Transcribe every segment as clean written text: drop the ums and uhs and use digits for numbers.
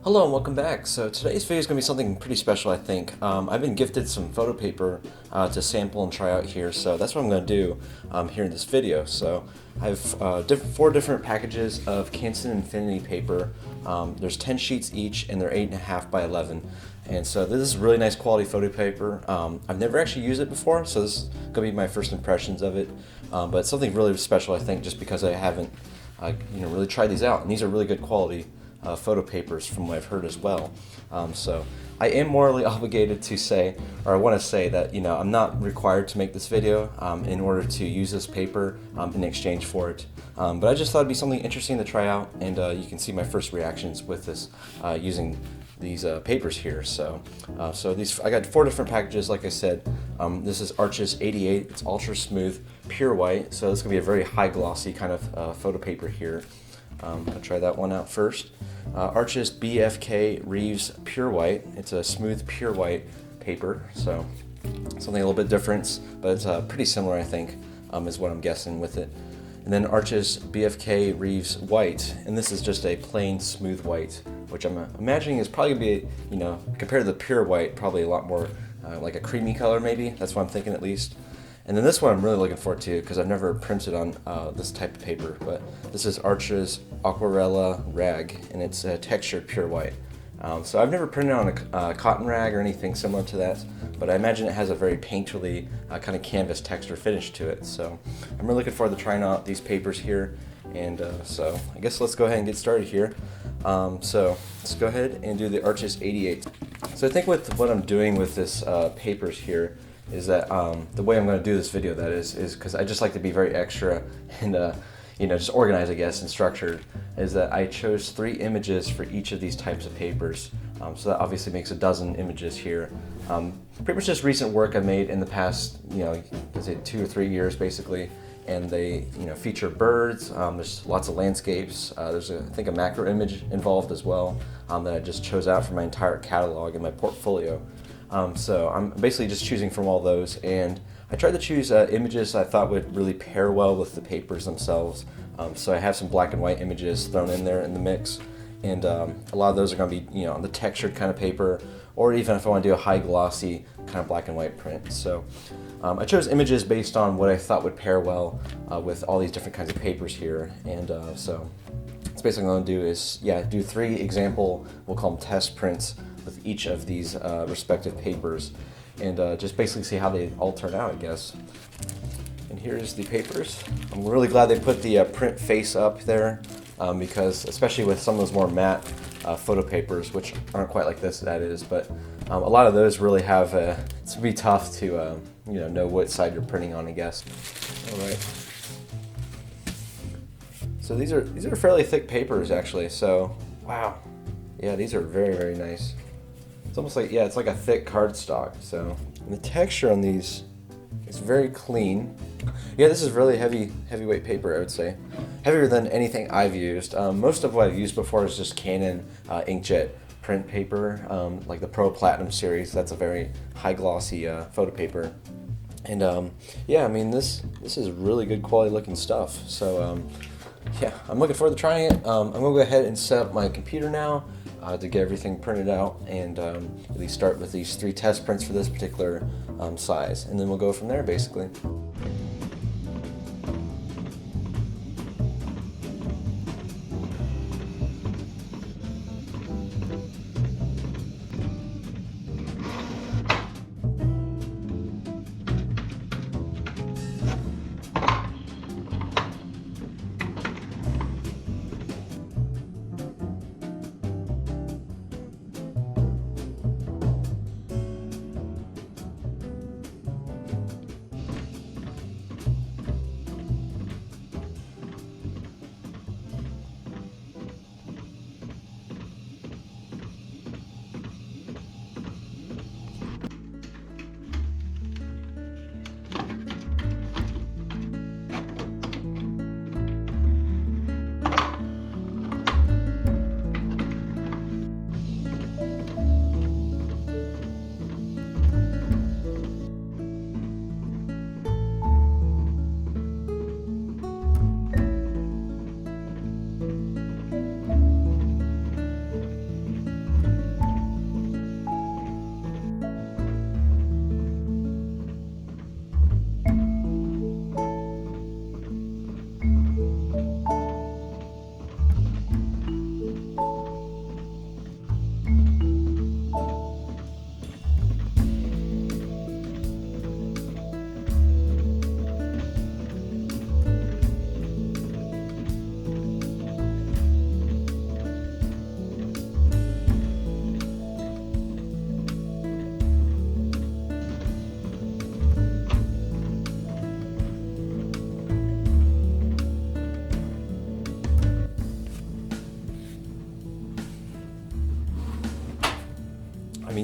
Hello and welcome back. So today's video is going to be something pretty special, I think. I've been gifted some photo paper to sample and try out here, so that's what I'm going to do here in this video. So I have four different packages of Canson Infinity paper. There's 10 sheets each, and they're 8.5 by 11. And so this is really nice quality photo paper. I've never actually used it before, so this is going to be my first impressions of it. But it's something really special, I think, just because I haven't really tried these out, and these are really good quality photo papers from what I've heard as well. So I am morally obligated to say, or I want to say that I'm not required to make this video in order to use this paper in exchange for it. But I just thought it'd be something interesting to try out, and you can see my first reactions with this using these papers here. So I got four different packages, like I said. This is Arches 88. It's ultra smooth, pure white. So this is gonna be a very high glossy kind of photo paper here. I'll try that one out first. Arches BFK Rives Pure White. It's a smooth pure white paper, so something a little bit different, but it's pretty similar, I think, is what I'm guessing with it. And then Arches BFK Rives White, and this is just a plain smooth white, which I'm imagining is probably going to be, compared to the pure white, probably a lot more like a creamy color maybe. That's what I'm thinking at least. And then this one I'm really looking forward to because I've never printed on this type of paper, but this is Arches Aquarelle Rag, and it's a textured pure white. So I've never printed on a cotton rag or anything similar to that, but I imagine it has a very painterly kind of canvas texture finish to it. So I'm really looking forward to trying out these papers here, and so I guess let's go ahead and get started here. So let's go ahead and do the Arches 88. So I think with what I'm doing with this papers here is that the way I'm going to do this video, that is because I just like to be very extra and just organized, I guess, and structured, is that I chose 3 images for each of these types of papers. So that obviously makes a dozen images here. Pretty much just recent work I made in the past, let's say 2 or 3 years basically, and they feature birds. There's lots of landscapes. There's I think a macro image involved as well that I just chose out for my entire catalog and my portfolio. So I'm basically just choosing from all those, and I tried to choose images I thought would really pair well with the papers themselves. So I have some black and white images thrown in there in the mix, and a lot of those are going to be on the textured kind of paper, or even if I want to do a high glossy kind of black and white print. So I chose images based on what I thought would pair well with all these different kinds of papers here, and so it's basically what I'm going to do is do 3 example, we'll call them test prints, with each of these respective papers, and just basically see how they all turn out, I guess. And here's the papers. I'm really glad they put the print face up there because especially with some of those more matte photo papers, which aren't quite like this, that is, but a lot of those really have it's gonna be tough to know what side you're printing on, I guess. All right. So these are fairly thick papers actually. So wow, yeah, these are very, very nice. It's almost like, it's like a thick cardstock. So, and the texture on these is very clean. Yeah, this is really heavyweight paper, I would say. Heavier than anything I've used. Most of what I've used before is just Canon Inkjet print paper, like the Pro Platinum series. That's a very high glossy photo paper. And I mean, this is really good quality looking stuff. So I'm looking forward to trying it. I'm gonna go ahead and set up my computer now to get everything printed out, and at least start with these 3 test prints for this particular size, and then we'll go from there basically.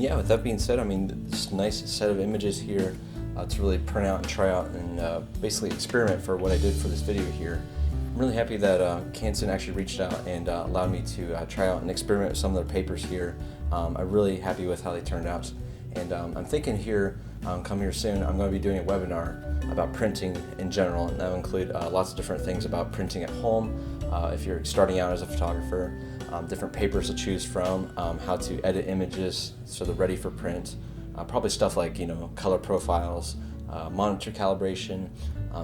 yeah, with that being said, I mean, this nice set of images here to really print out and try out and basically experiment for what I did for this video here. I'm really happy that Canson actually reached out and allowed me to try out and experiment with some of their papers here. I'm really happy with how they turned out. And I'm thinking here, come here soon, I'm going to be doing a webinar about printing in general, and that will include lots of different things about printing at home, if you're starting out as a photographer, different papers to choose from, how to edit images so they're ready for print, probably stuff like, you know, color profiles, monitor calibration.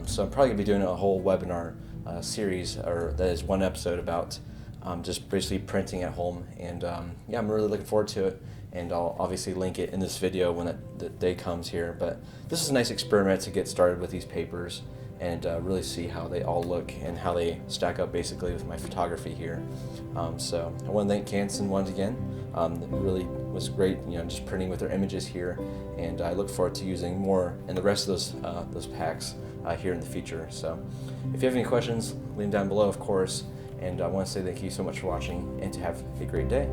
So I'm probably going to be doing a whole webinar series, or that is one episode about just basically printing at home, and yeah, I'm really looking forward to it, and I'll obviously link it in this video when the day comes here. But this is a nice experiment to get started with these papers and really see how they all look and how they stack up basically with my photography here. So I want to thank Canson once again. It really was great, you know, just printing with their images here, and I look forward to using more in the rest of those packs here in the future. So if you have any questions, leave them down below, of course, and I want to say thank you so much for watching, and to have a great day.